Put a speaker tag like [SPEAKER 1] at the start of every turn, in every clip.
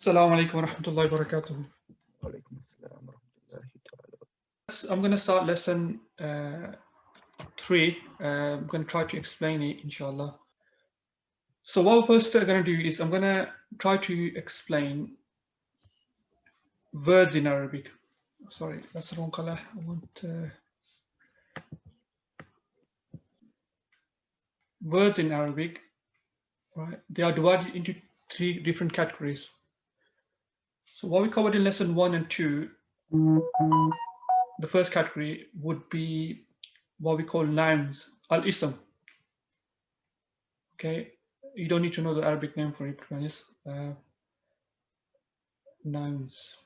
[SPEAKER 1] Assalamu alaikum wa rahmatullahi wa barakatuh. I'm going to start lesson 3. I'm going to try to explain it, inshallah. So what we're first going to do is I'm going to try to explain words in Arabic. Sorry, that's the wrong color. I want words in Arabic, right? They are divided into 3 different categories. So what we covered in lesson 1 and 2, the first category would be what we call nouns, al-ism. Okay, you don't need to know the Arabic name for it, to be honest. Nouns.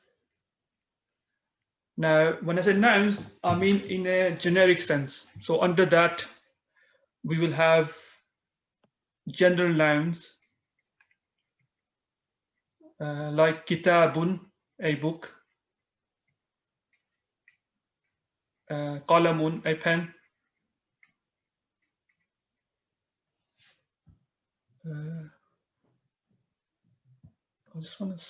[SPEAKER 1] Now, when I say nouns, I mean in a generic sense. So under that, we will have general nouns like kitabun, a book, qalamun, a pen, I just want to,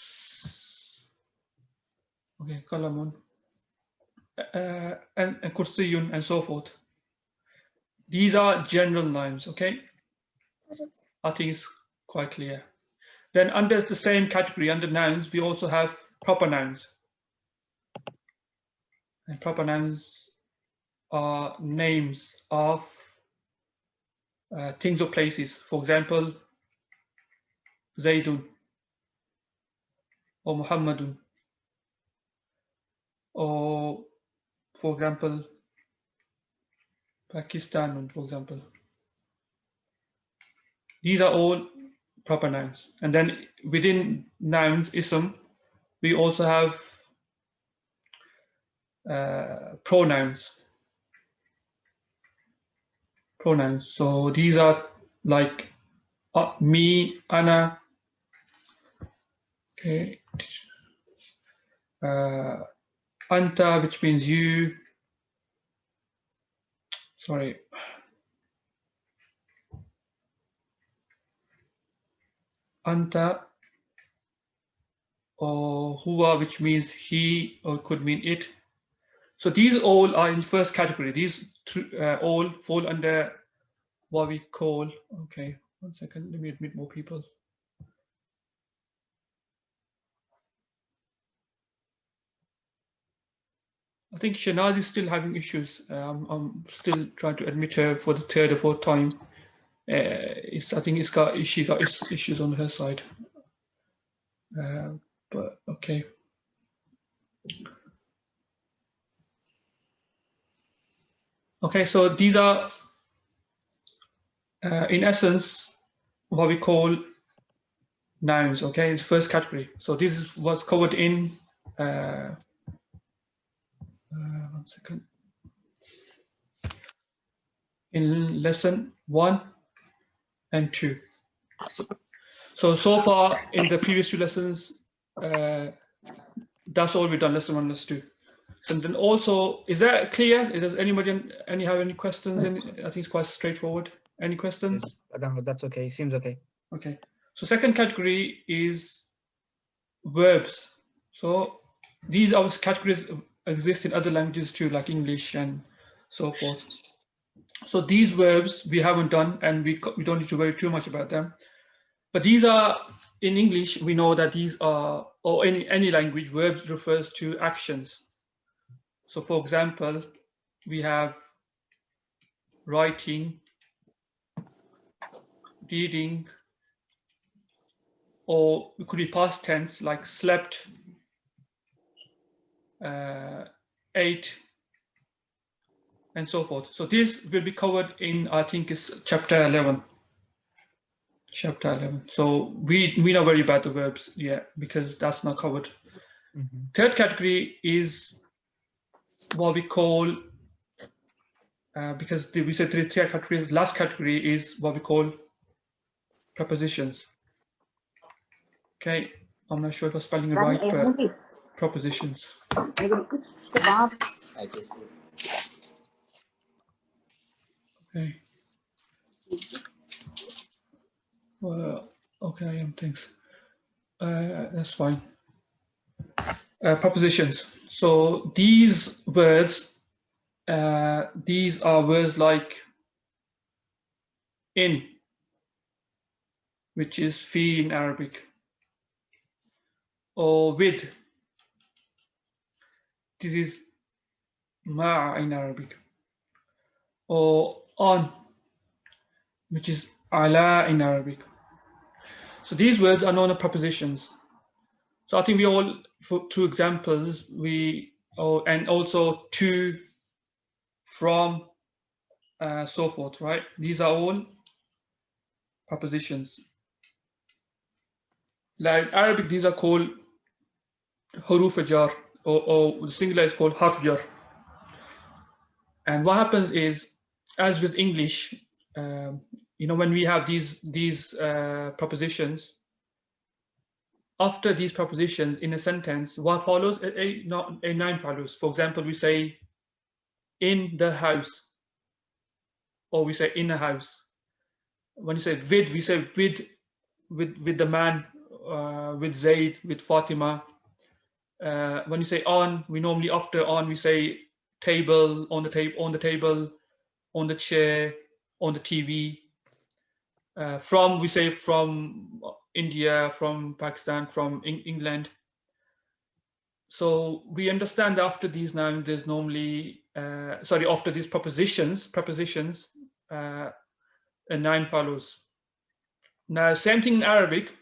[SPEAKER 1] okay, qalamun, and kursiyun, and so forth. These are general nouns, okay? I think it's quite clear. Then under the same category, under nouns, we also have proper nouns. And proper nouns are names of things or places. For example, Zaydun or Muhammadun. Or, for example, Pakistanun, for example. These are all proper nouns. And then within nouns, ism, we also have pronouns. Pronouns. So these are like me, ana, okay, anta, which means you. Sorry. Anta, or huwa, which means he, or could mean it. So these all are in first category. These all fall under what we call, okay, 1 second, let me admit more people. I think Shanaz is still having issues. I'm still trying to admit her for the 3rd or 4th time. I think she got issues on her side. But okay. Okay, so these are, in essence, what we call nouns. Okay, it's first category. So this was covered in 1 second. In lesson 1 and 2. So far in the previous 2 lessons, that's all we've done, lesson 1 and lesson 2. And then also, is that clear? Does anybody have any questions? I think it's quite straightforward. Any questions?
[SPEAKER 2] That's okay. Seems okay.
[SPEAKER 1] Okay. So second category is verbs. So these are categories exist in other languages too, like English and so forth. So these verbs we haven't done, and we don't need to worry too much about them. But these are, in English, we know that these are, or in any language, verbs refers to actions. So for example, we have writing, reading, or it could be past tense, like slept, ate, and so forth. So this will be covered in, I think it's chapter 11. Chapter 11. So we not worry about the verbs yet, because that's not covered. Third category is what we call, because we said 3 categories, last category is what we call prepositions. Okay, I'm not sure if I'm spelling it right, but prepositions. Okay. Well, okay, thanks. That's fine. Prepositions. So these words, these are words like in, which is fi in Arabic, or with, this is ma in Arabic, or on, which is ala in Arabic. So these words are known as prepositions. So I think we all, for two examples, and also to, from, so forth, right? These are all prepositions. Like Arabic, these are called huruf jar, or the singular is called harf jar. And what happens is, as with English, when we have these prepositions, after these prepositions in a sentence, what follows? A noun follows. For example, we say in the house, or we say in a house. When you say with, we say with the man, with Zaid, with Fatima. When you say on, we normally after on we say table, on the table, on the chair, on the TV. From, we say from India, from Pakistan, from England. So we understand after these nouns, there's normally, after these prepositions, a noun follows. Now, same thing in Arabic,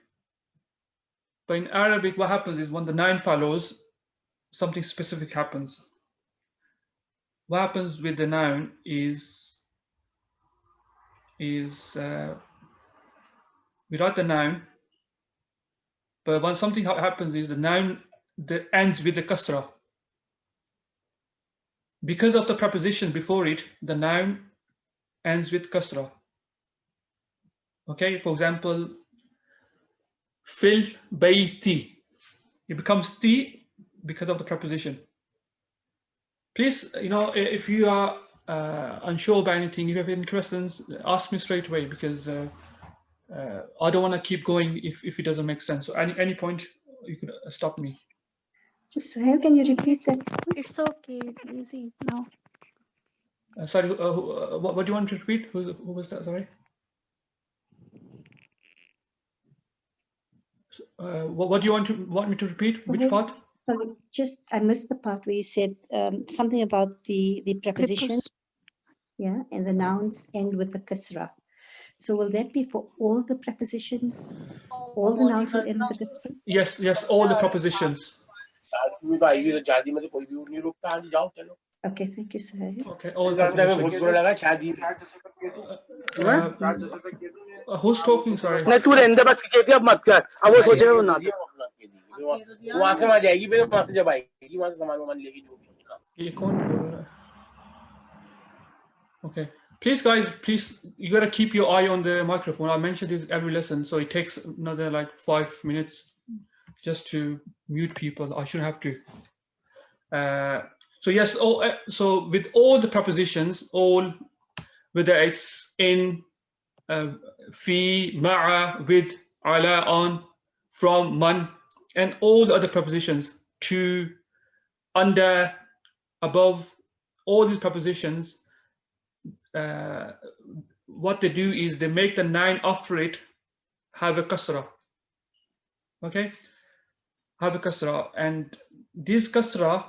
[SPEAKER 1] but in Arabic, what happens is when the noun follows, something specific happens. What happens with the noun is we write the noun, but when something happens is the noun that ends with the kasra. Because of the preposition before it, the noun ends with kasra. Okay, for example, fil bayti. It becomes ti because of the preposition. Please, if you are unsure about anything, if you have any questions, ask me straight away, because I don't want to keep going if it doesn't make sense. So any point, you could stop me.
[SPEAKER 2] Sohail, can you repeat that?
[SPEAKER 3] It's okay. It's easy now.
[SPEAKER 1] Sorry, what do you want to repeat? Who was that? Sorry. What do you want me to repeat? Which part?
[SPEAKER 2] Sorry, I missed the part where you said something about the preposition. Yeah, and the nouns end with the kasra. So will that be for all the prepositions? All the nouns will end with the kasra?
[SPEAKER 1] Yes, all the prepositions.
[SPEAKER 2] Okay, thank you, Sohail.
[SPEAKER 1] Okay, all the prepositions. Who's talking? Sorry. Okay, please guys, you gotta keep your eye on the microphone. I mentioned this every lesson, so it takes another like 5 minutes just to mute people. I shouldn't have to. So yes, so with all the prepositions, all, whether it's in, fi, ma'a, with, ala, on, from, man, and all the other prepositions, to, under, above, all these prepositions, what they do is they make the noun after it have a kasra. Okay, have a kasra, and this kasra,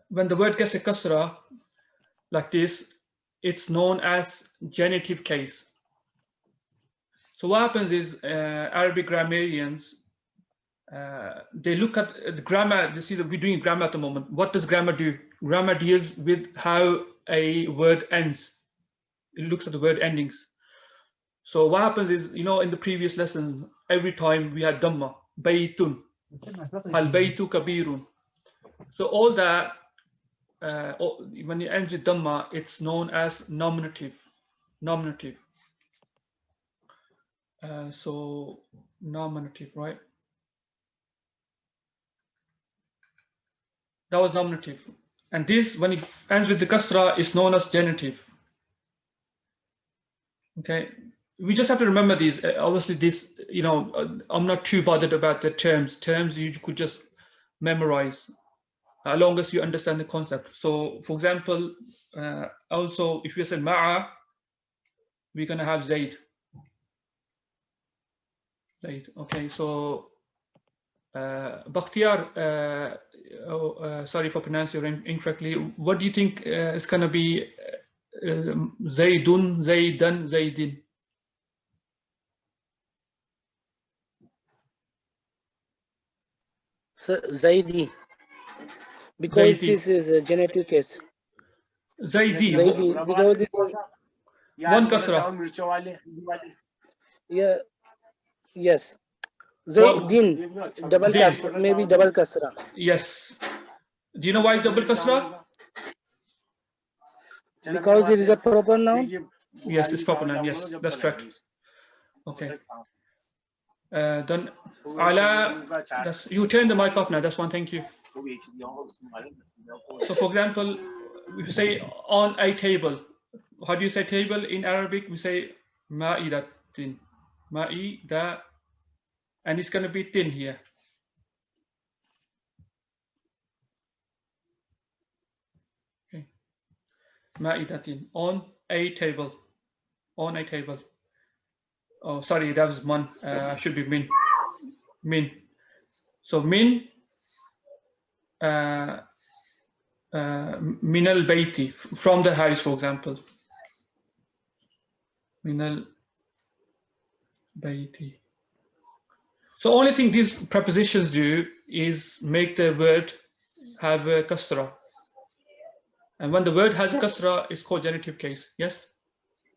[SPEAKER 1] when the word gets a kasra like this, it's known as genitive case. So what happens is, Arabic grammarians, they look at the grammar. They see that we're doing grammar at the moment. What does grammar do? Grammar deals with how a word ends. It looks at the word endings. So what happens is, in the previous lesson, every time we had dhamma, baytun, al baytu kabirun. So all that, when it ends with dhamma, it's known as nominative. So nominative, right? That was nominative. And this, when it ends with the kasra, is known as genitive. Okay. we just have to remember these. Obviously, this, you know, I'm not too bothered about the terms. Terms you could just memorize as long as you understand the concept. So, for example, also if you say ma'a, we're gonna have Zaid. Zaid. Okay, so Bakhtiar, sorry for pronouncing your name incorrectly. What do you think is gonna be Zaidun, Zaidan, Zaidin?
[SPEAKER 4] So Zaidi, because
[SPEAKER 1] Zaidi.
[SPEAKER 4] this is a genetic case.
[SPEAKER 1] Zaidi.
[SPEAKER 4] Zaidi, because this is,
[SPEAKER 1] One kasra.
[SPEAKER 4] yeah, yes.
[SPEAKER 1] What?
[SPEAKER 4] Zaidin, double
[SPEAKER 1] Din.
[SPEAKER 4] kasra, maybe double kasra.
[SPEAKER 1] Yes. Do you know why it's double kasra?
[SPEAKER 4] Because it is a proper noun.
[SPEAKER 1] Yes, it's proper noun. Yes, that's correct. Okay. Then Ala, you turn the mic off now. That's one. Thank you. So, for example, if you say on a table, how do you say table in Arabic? We say ma'idatin, ma'ida, and it's going to be tin here. Okay, ma'idatin, on a table, on a table. Oh, sorry, that was man. Should be min. Min. So min. Minal baiti, from the house, for example. Minal baiti. So only thing these prepositions do is make the word have a kasra. And when the word has a kasra, it's called genitive case. Yes?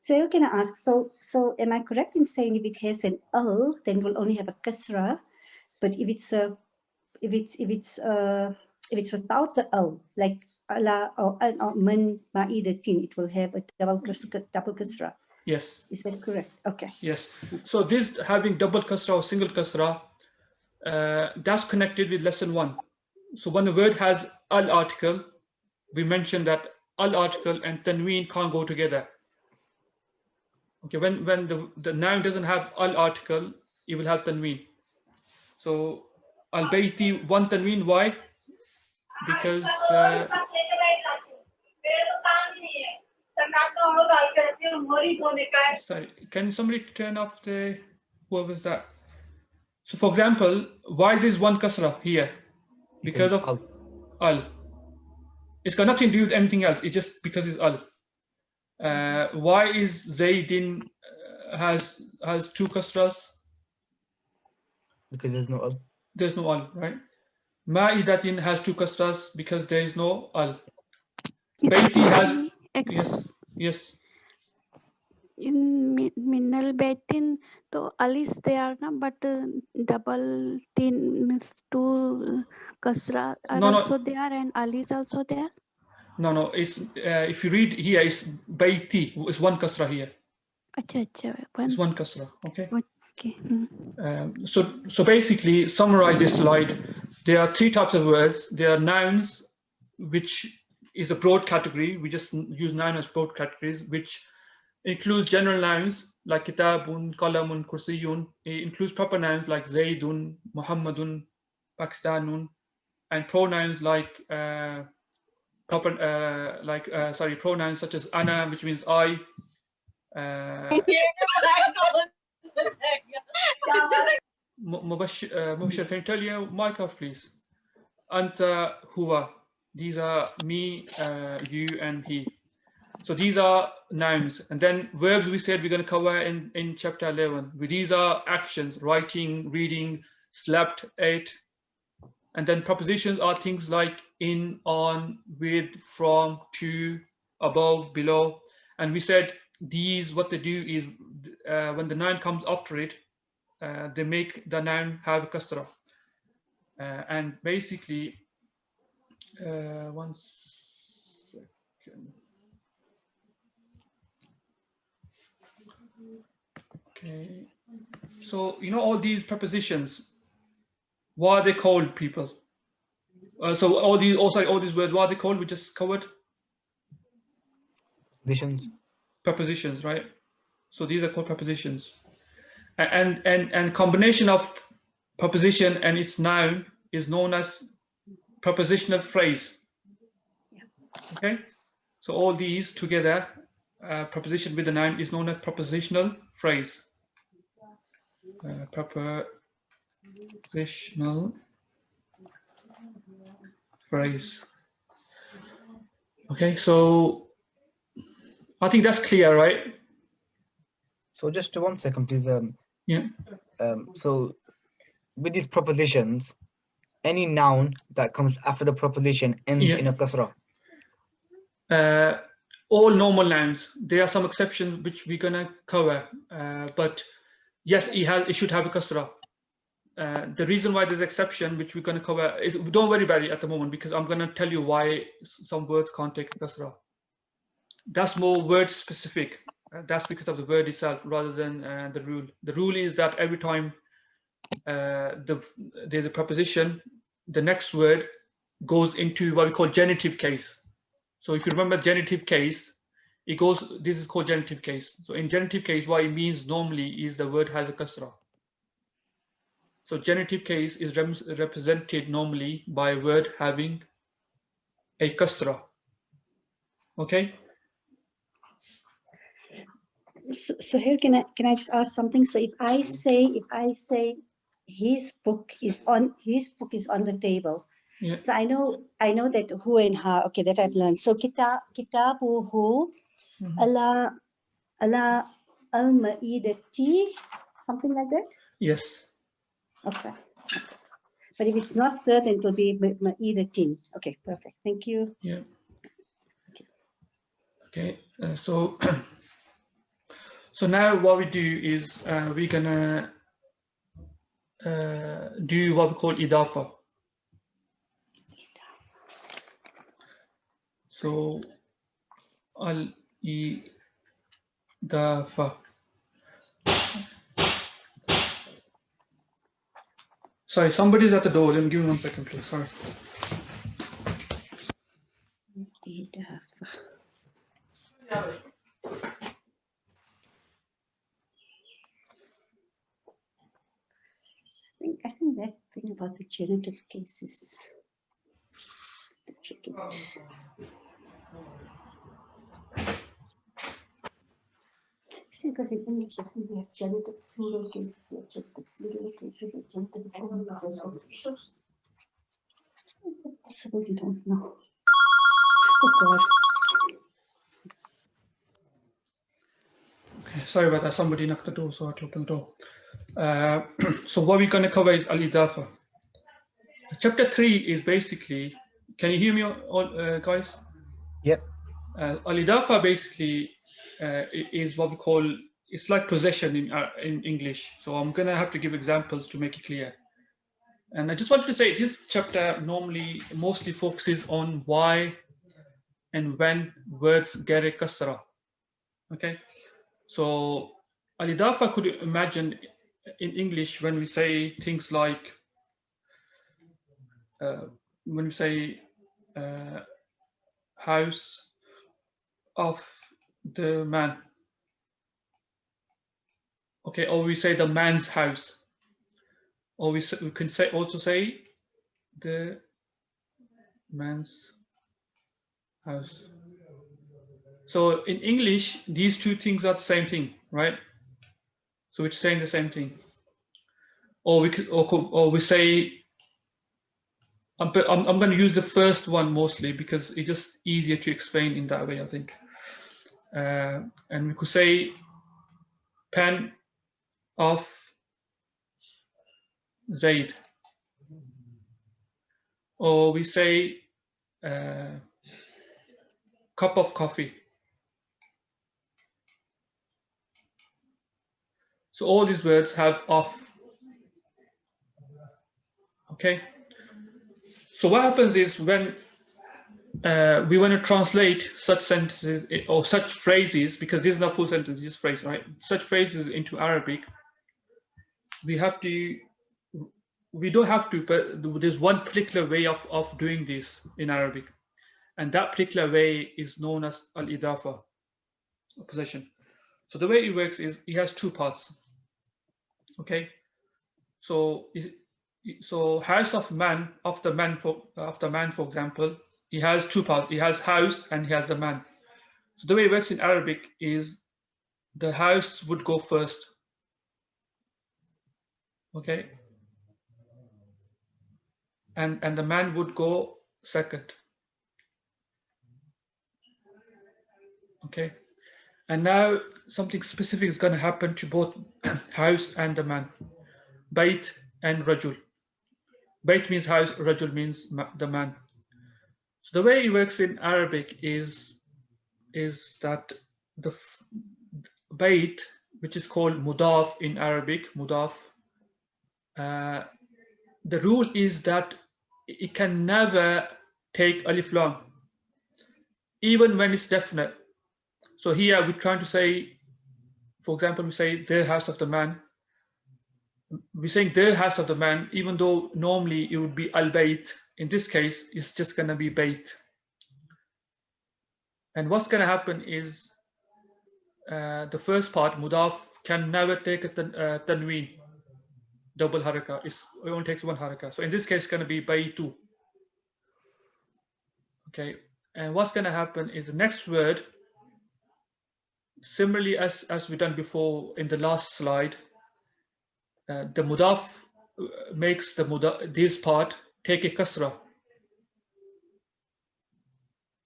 [SPEAKER 2] So you're going to ask, so am I correct in saying if it has an al, then we'll only have a kasra, but if it's without the al, like ala or man ma'idatin, it will have a double kasra.
[SPEAKER 1] Yes.
[SPEAKER 2] Is that correct? Okay.
[SPEAKER 1] Yes. So this having double kasra or single kasra, that's connected with lesson 1. So when the word has al article, we mentioned that al article and tanween can't go together. Okay, when the noun doesn't have al article, it will have tanween. So al bayti, one tanween. Why? Because sorry, can somebody turn off the, what was that? So for example, why is this one kasra here? Because of al. It's got nothing to do with anything else. It's just because it's al. Why is Zaydin has 2 kasras?
[SPEAKER 5] Because there's no al.
[SPEAKER 1] There's no al, right? Ma'idatin has 2 kasras because there is no al. Baiti has, yes.
[SPEAKER 3] In Minal Baitin, so al is there, na, but double tin means 2 kasra are also there, and al is also there.
[SPEAKER 1] No. It's if you read here, it's baiti. It's 1 kasra here. It's 1 kasra. Okay.
[SPEAKER 3] Okay.
[SPEAKER 1] So basically, summarize this slide. There are 3 types of words. There are nouns, which is a broad category. We just use noun as broad categories, which includes general nouns like kitabun, qalamun, kursiyun. It includes proper nouns like zaidun, muhammadun, pakistanun, and pronouns like pronouns such as ana, which means I. Mubashir, can you tell your mic off, please? Anta, huwa. These are me, you, and he. So these are nouns. And then verbs we said we're going to cover in chapter 11. These are actions: writing, reading, slept, ate. And then prepositions are things like in, on, with, from, to, above, below. And we said these, what they do is when the noun comes after it, they make the noun have kasra. And basically, one second. Okay. So, you know, all these prepositions, what are they called, people? So all these words, what are they called? We just covered
[SPEAKER 5] Prepositions.
[SPEAKER 1] prepositions, right? So these are called prepositions. And combination of preposition and its noun is known as prepositional phrase. Okay, so all these together, preposition with the noun is known as prepositional phrase. Prepositional phrase. Okay, so I think that's clear, right?
[SPEAKER 5] So just 1 second, please.
[SPEAKER 1] Yeah.
[SPEAKER 5] So with these prepositions, any noun that comes after the preposition ends in a kasra.
[SPEAKER 1] All normal nouns. There are some exceptions which we're gonna cover, but yes, it should have a kasra. The reason why there's exception, which we're gonna cover, is don't worry about it at the moment because I'm gonna tell you why some words can't take a kasra. That's more word specific. That's because of the word itself rather than the rule. The rule is that every time there's a preposition, the next word goes into what we call genitive case. So if you remember genitive case, this is called genitive case. So in genitive case, what it means normally is the word has a kasra. So genitive case is represented normally by a word having a kasra. Okay?
[SPEAKER 2] Sohail, can I just ask something? So if I say his book is on the table.
[SPEAKER 1] Yeah.
[SPEAKER 2] So I know that who and ha, okay, that I've learned. So kitabuhu ala al-ma'idati, something like that?
[SPEAKER 1] Yes.
[SPEAKER 2] Okay. But if it's not there, then it will be ma'idatin. Okay, perfect. Thank you.
[SPEAKER 1] Yeah. Okay. So now what we do is we're gonna do what we call idafa. So al-idafa. Sorry, somebody's at the door. Let me give me 1 second, please. Sorry.
[SPEAKER 2] Idafa. I think that thing about the genitive cases. Check it. See, because in English, we have genitive plural cases, we have genitive singular cases, and genitive formal cases. Is it possible? You don't know. Oh God.
[SPEAKER 1] Okay, sorry about that. Somebody knocked the door, so I had to open the door. So what we're going to cover is al-idafa. Chapter 3 is basically, can you hear me all, guys?
[SPEAKER 5] Yep.
[SPEAKER 1] Al-idafa basically is what we call, it's like possession in English. So I'm going to have to give examples to make it clear. And I just wanted to say this chapter mostly focuses on why and when words get a kasra. Okay. So al-idafa could imagine in English when we say things like, when we say house of the man. Okay, or we say the man's house. Or we can also say the man's house. So in English, these two things are the same thing, right? So we're saying the same thing. Or we say, I'm going to use the first one mostly because it's just easier to explain in that way, I think. And we could say pen of Zaid. Or we say cup of coffee. So all these words have of. Okay. So what happens is when we want to translate such sentences or such phrases, because this is not full sentence, just phrase, right? Such phrases into Arabic, we don't have to, but there's one particular way of doing this in Arabic. And that particular way is known as al-idafa, possession. So the way it works is he has two parts. Okay, so house of man, after man, for example, he has two parts. He has house and he has the man. So the way it works in Arabic is the house would go first. Okay, and the man would go second. Okay, and now something specific is going to happen to both house and the man. Bait and rajul. Bait means house, rajul means the man. So the way it works in Arabic is that the bait, which is called mudaf in Arabic, mudaf, the rule is that it can never take alif lam, even when it's definite. So here we're trying to say, for example, we say the house of the man. We're saying the house of the man, even though normally it would be al-bayt. In this case, it's just going to be bayt. And what's going to happen is the first part, mudaf, can never take a tanween, double haraka. It only takes one haraka. So in this case, it's going to be baytu. Okay. And what's going to happen is the next word, similarly as we done before in the last slide, the mudaf makes this part take a kasra.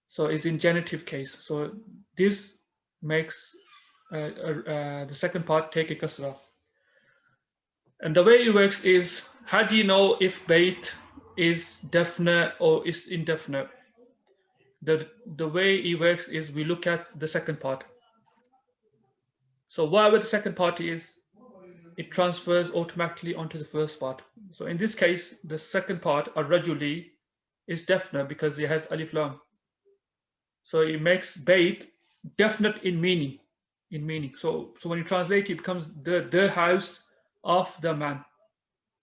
[SPEAKER 1] So it's in genitive case. So this makes the second part take a kasra. And the way it works is, how do you know if bait is definite or is indefinite? The way it works is we look at the second part. So whatever the second part is, it transfers automatically onto the first part. So in this case, the second part, ar-rajuli, is definite because it has alif lam. So it makes bait definite in meaning. So when you translate, it becomes the house of the man.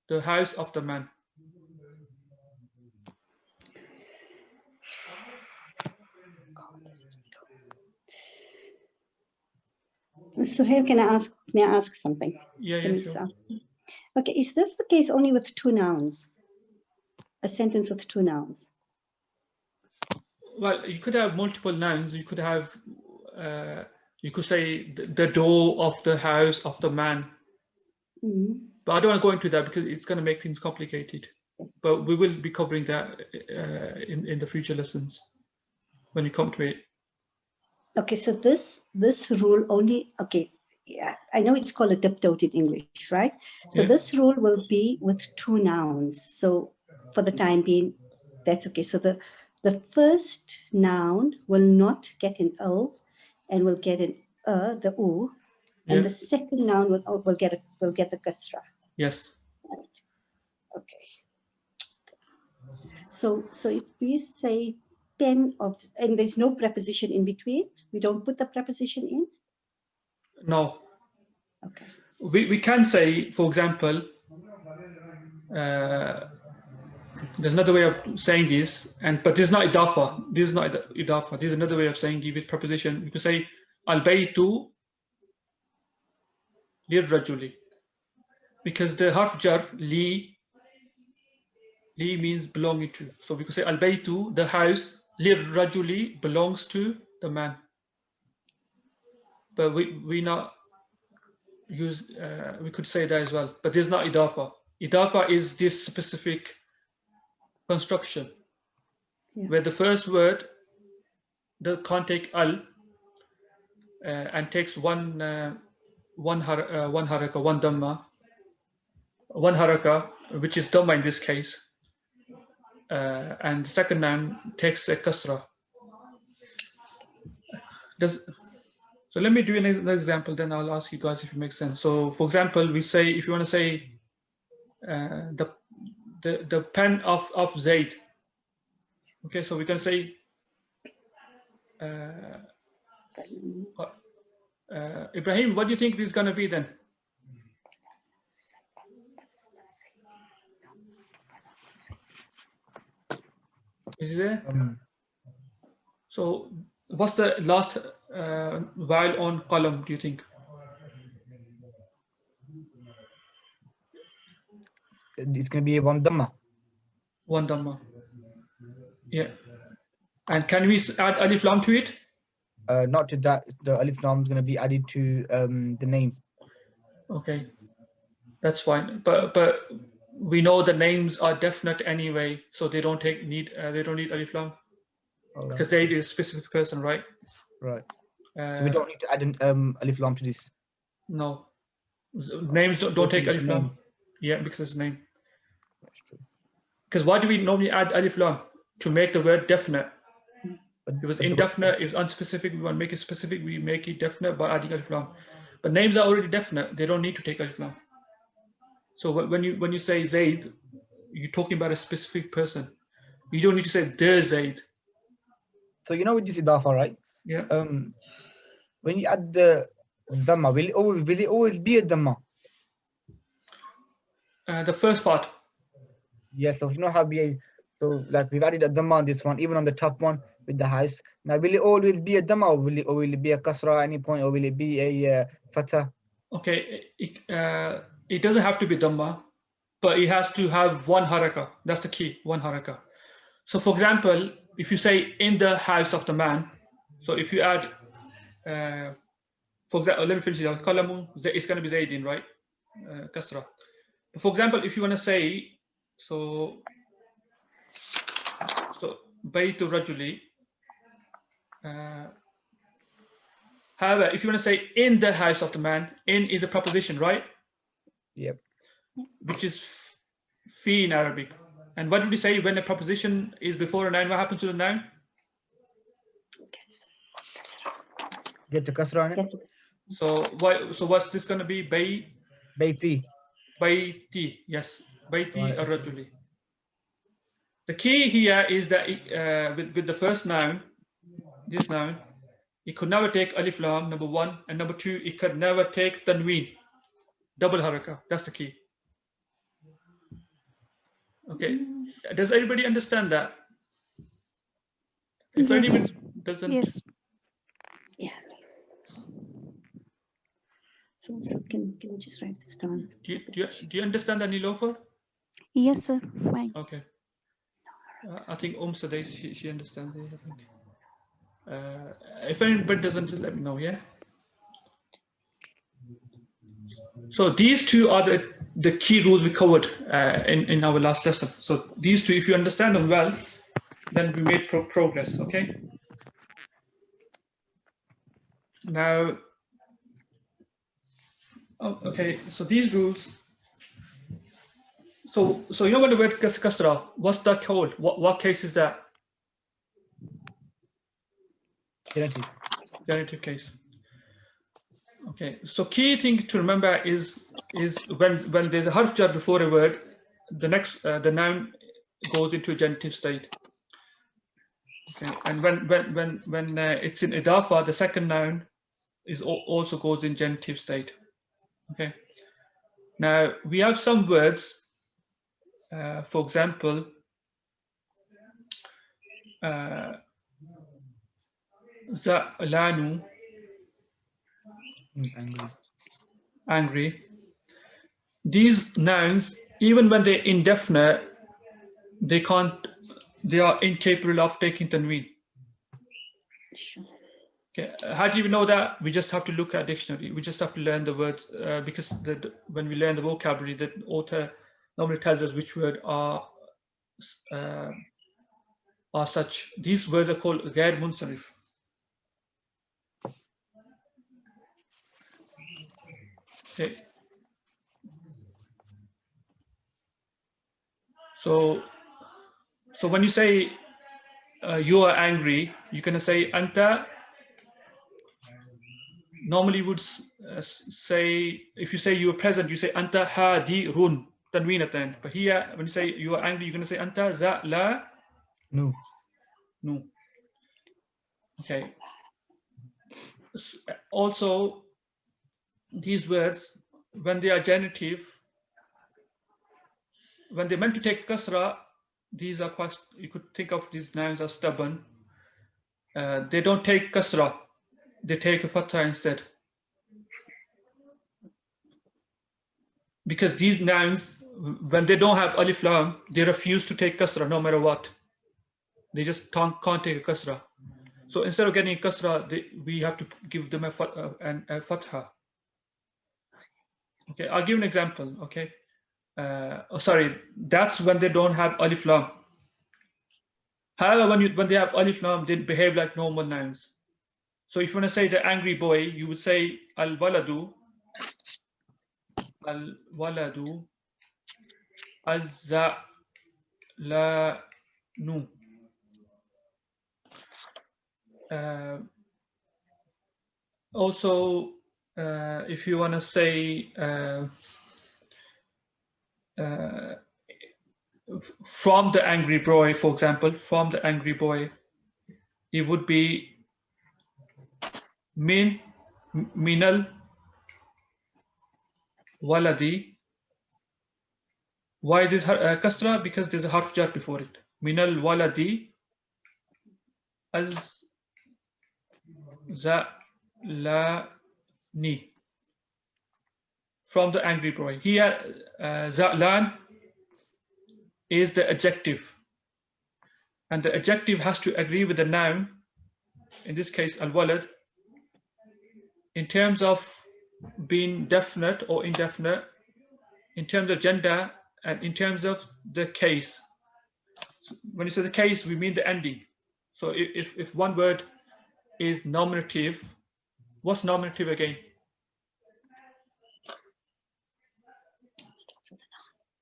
[SPEAKER 1] The house of the man.
[SPEAKER 2] Sohail, may I ask something?
[SPEAKER 1] Yeah, sure.
[SPEAKER 2] Okay, is this the case only with two nouns? A sentence with two nouns?
[SPEAKER 1] Well, you could have multiple nouns. You could have, you could say the door of the house of the man. Mm-hmm. But I don't want to go into that because it's going to make things complicated. But we will be covering that in the future lessons when you come to it.
[SPEAKER 2] Okay, so this rule only, okay, yeah, I know it's called a diptote in English, right? So this rule will be with two nouns. So for the time being, that's okay. So the first noun will not get an o and will get an the u, and the second noun will get the kasra.
[SPEAKER 1] Yes.
[SPEAKER 2] Right. Okay. So if we say pen of, and there's no preposition in between, we don't put the preposition in?
[SPEAKER 1] No.
[SPEAKER 2] Okay.
[SPEAKER 1] We can say, for example, there's another way of saying this, but this is not idafa. This is not idafa. This is another way of saying give it preposition. You could say al-baytu lirrajuli, because the harf jar li means belonging to. So we could say al-baytu, the house, lirrajuli, belongs to the man. But we not use, we could say that as well, but this is not idafa. Idafa is this specific construction where the first word can't take al and takes one haraka, one dhamma, one haraka, which is dhamma in this case, and the second noun takes a kasra. So let me do another example, then I'll ask you guys if it makes sense. So for example, we say, if you want to say the pen of Zaid. Okay, so we can say Ibrahim, what do you think this is going to be then? Is it there? So what's the last vowel on qalam, do you think?
[SPEAKER 5] it's going to be one dhamma.
[SPEAKER 1] One dhamma. Yeah. And can we add alif lam to it?
[SPEAKER 5] Not to that. The alif lam is going to be added to the name.
[SPEAKER 1] Okay, that's fine. But we know the names are definite anyway, so they don't need alif lam because they is a specific person, right?
[SPEAKER 5] Right. So we don't need to add an alif lam to this.
[SPEAKER 1] No, names don't take alif lam. Yeah, because it's a name. Because why do we normally add alif lam? To make the word definite. It was indefinite, it was unspecific, we want to make it specific, we make it definite by adding alif lam. But names are already definite, they don't need to take alif lam. So when you say Zaid, you're talking about a specific person. You don't need to say the Zaid.
[SPEAKER 5] So you know with this idafa, right?
[SPEAKER 1] Yeah.
[SPEAKER 5] When you add the dhamma, will it always be a dhamma?
[SPEAKER 1] The first part.
[SPEAKER 5] Yes, so you know how so like we've added a dhamma on this one, even on the top one with the house. Now will it always be a dhamma, or will it be a kasra at any point, or will it be a fatha?
[SPEAKER 1] Okay, it doesn't have to be dhamma, but it has to have one haraka. That's the key, one haraka. So for example, if you say in the house of the man, so if you add, for example, let me finish it. Qalamu, it's going to be Zaydin, right? Kasra. But for example, if you want to say, so Baytu Rajuli, however, if you want to say in the house of the man, in is a preposition, right?
[SPEAKER 5] Yep.
[SPEAKER 1] Which is fi in Arabic. And what would you say when a preposition is before a noun? What happens to the noun?
[SPEAKER 5] Get to kasra on it.
[SPEAKER 1] So what's this going to be?
[SPEAKER 5] Bayti.
[SPEAKER 1] Bayti, yes. Bayti
[SPEAKER 5] Right.
[SPEAKER 1] ar-rajuli. The key here is that with the first noun, this noun, it could never take alif lam, number one, and number two, it could never take tanween, double haraka. That's the key. Okay, does everybody understand that? If anyone doesn't,
[SPEAKER 3] Yes.
[SPEAKER 2] Yeah. So can you just write this down?
[SPEAKER 1] do you understand that, Nilofer?
[SPEAKER 3] Yes, sir. Fine.
[SPEAKER 1] Okay. I think Sadeh, she understands it, I think. If anybody doesn't, just let me know, yeah? So these two are the key rules we covered in our last lesson. So these two, if you understand them well, then we made progress, okay? Now, okay, so these rules, so you know when the word kasra, what's that called? What case is that? Genitive case. Okay, so key thing to remember is when there's a harf jar before a word, the next the noun goes into a genitive state. Okay, and when it's in idafa, the second noun is also goes in genitive state. Okay. Now we have some words. For example, za'lanu, angry. These nouns, even when they're indefinite, they are incapable of taking tanween. Okay, how do you know that? We just have to look at dictionary. We just have to learn the words because when we learn the vocabulary, the author normally tells us which word are such. These words are called ghair munsarif. Okay. So when you say you are angry, you're gonna say anta. Normally you would say, if you say you are present, you say anta hadirun, tanween at the end. But here, when you say you are angry, you're gonna say anta za'la.
[SPEAKER 5] No.
[SPEAKER 1] Okay. Also, these words, when they are genitive, when they're meant to take kasra, these are quite, you could think of these nouns as stubborn. They don't take kasra, they take a fatha instead. Because these nouns, when they don't have alif lam, they refuse to take kasra no matter what. They just can't take a kasra. So instead of getting a kasra, we have to give them a fatha. Okay, I'll give an example. Okay, sorry, that's when they don't have alif lam. However, when they have alif lam, they behave like normal nouns. So if you want to say the angry boy, you would say al waladu az-za'lanu. Also, if you want to say from the angry boy, for example, from the angry boy, it would be minal waladi. Why this kasra? Because there's a harf jar before it. Minal waladi az-za'lani. From the angry boy. Here, za'lan is the adjective. And the adjective has to agree with the noun, in this case, al-walad, in terms of being definite or indefinite, in terms of gender, and in terms of the case. So when you say the case, we mean the ending. So if one word is nominative, what's nominative again?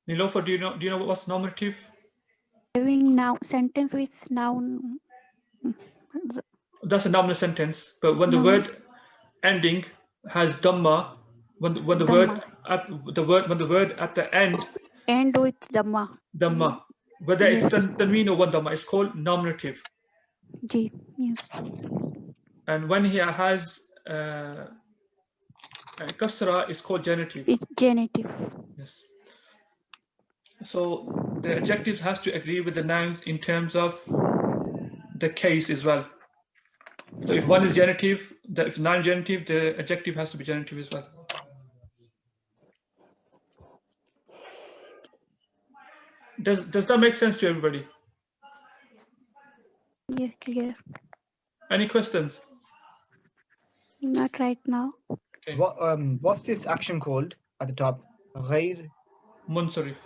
[SPEAKER 1] Nilofer, do you know what's nominative?
[SPEAKER 3] Having noun sentence with noun.
[SPEAKER 1] That's a nominal sentence, but when the word ending has dhamma, when the word at the end
[SPEAKER 3] with dhamma.
[SPEAKER 1] whether it's tanween or one dhamma, it's called nominative.
[SPEAKER 3] Ji, yes.
[SPEAKER 1] And when he has kasra, it's called genitive.
[SPEAKER 3] It's genitive.
[SPEAKER 1] Yes. So the adjective has to agree with the nouns in terms of the case as well. So if one is genitive, if non-genitive, the adjective has to be genitive as well. Does that make sense to everybody?
[SPEAKER 3] Yeah, clear.
[SPEAKER 1] Any questions?
[SPEAKER 3] Not right now.
[SPEAKER 1] Okay.
[SPEAKER 5] What's this action called at the top? Ghair
[SPEAKER 1] Munsarif.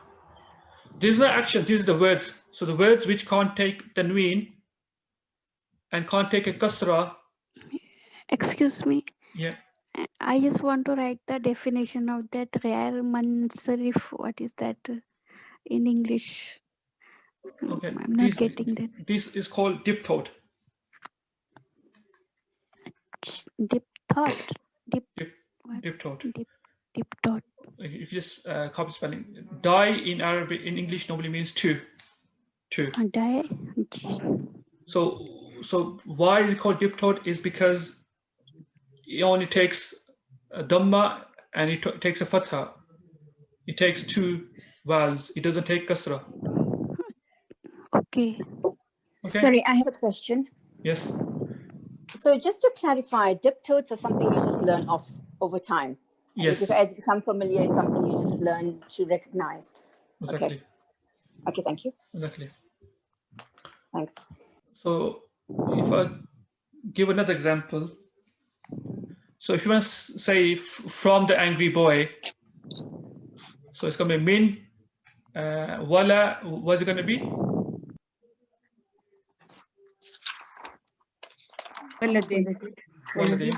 [SPEAKER 1] These are action, these are the words. So the words which can't take tanween and can't take a kasra.
[SPEAKER 3] Excuse me.
[SPEAKER 1] Yeah.
[SPEAKER 3] I just want to write the definition of that rare mansarif. What is that in English?
[SPEAKER 1] Okay.
[SPEAKER 3] I'm not getting that.
[SPEAKER 1] This is called dip thought.
[SPEAKER 3] Dip thought.
[SPEAKER 1] Dip thought.
[SPEAKER 3] Dip thought.
[SPEAKER 1] You just copy spelling. Die in Arabic, in English, normally means two.
[SPEAKER 3] Die.
[SPEAKER 1] So why is it called dip thought? Is because it only takes a dhamma and it takes a fatha. It takes two vowels. It doesn't take kasra.
[SPEAKER 3] Okay.
[SPEAKER 6] Sorry, I have a question.
[SPEAKER 1] Yes.
[SPEAKER 6] So just to clarify, dip totes are something you just learn off over time.
[SPEAKER 1] Yes.
[SPEAKER 6] As you become familiar, it's something you just learn to recognize.
[SPEAKER 1] Exactly.
[SPEAKER 6] Okay, thank you.
[SPEAKER 1] Exactly.
[SPEAKER 6] Thanks.
[SPEAKER 1] So if I give another example. So if you want to say from the angry boy, so it's going to be min, wala, what's it going to be?
[SPEAKER 7] Waladi.